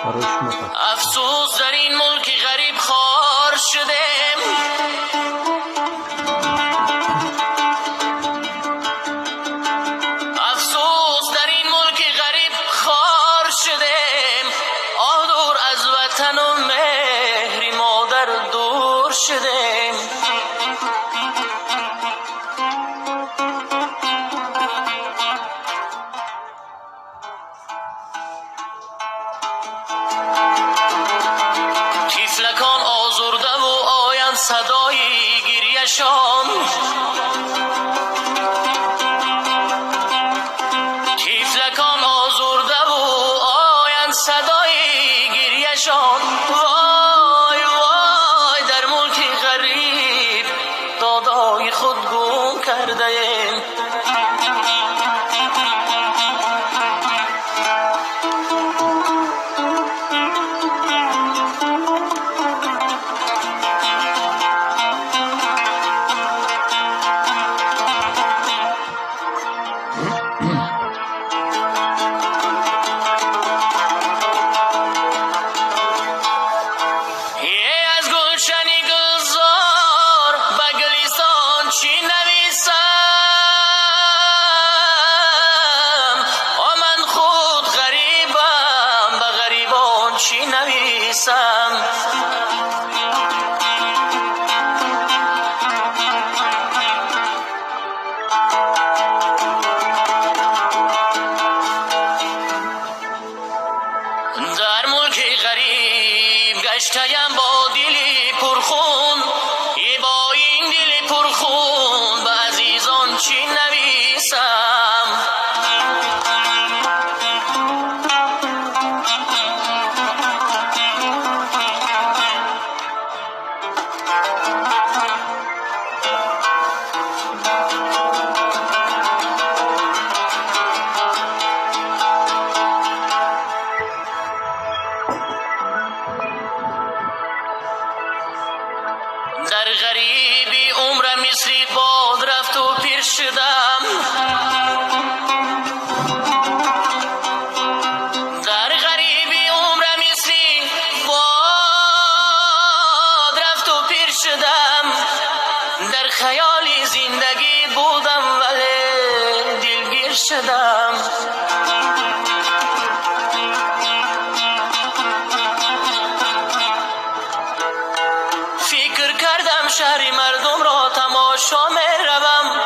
افسوس در این ملک غریب خوار شدیم، افسوس در این ملک غریب خوار شدیم، آه دور از وطن و مهری مادر دور شدیم. طفلکان آزرده و آیند صدای گریه‌شان، طفلکان آزرده و آیند صدای گریه‌شان. وای وای در ملک غریب دادای خود گم کرده ایم. چی نویسم در ملک غریب گشتیم با دلی پرخون، با این دل پرخون به عزیزان چی نویسم. در غریبی عمر مصری باد رفت و پیر شدم، در غریبی عمر مصری باد رفت و پیر شدم. در خیالی زندگی بودم ولی دلگیر شدم. فکر کردم شهر مردم را تماشا می روم،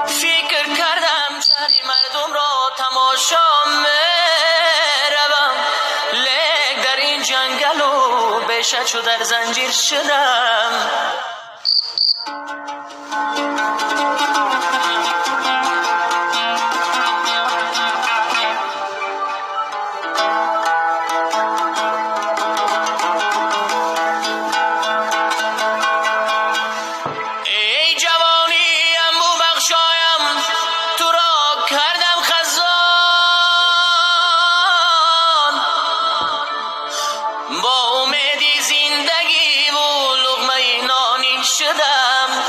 فکر کردم شهر مردم را تماشا می روم، لیک در این جنگل و بیشه در زنجیر شدم. با امیدی زندگی و لقمه نانی شدم.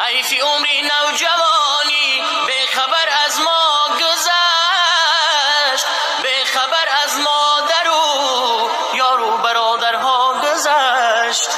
حیف عمری نوجوانی به خبر از ما گذشت، به خبر از مادر و یار و برادرها گذشت.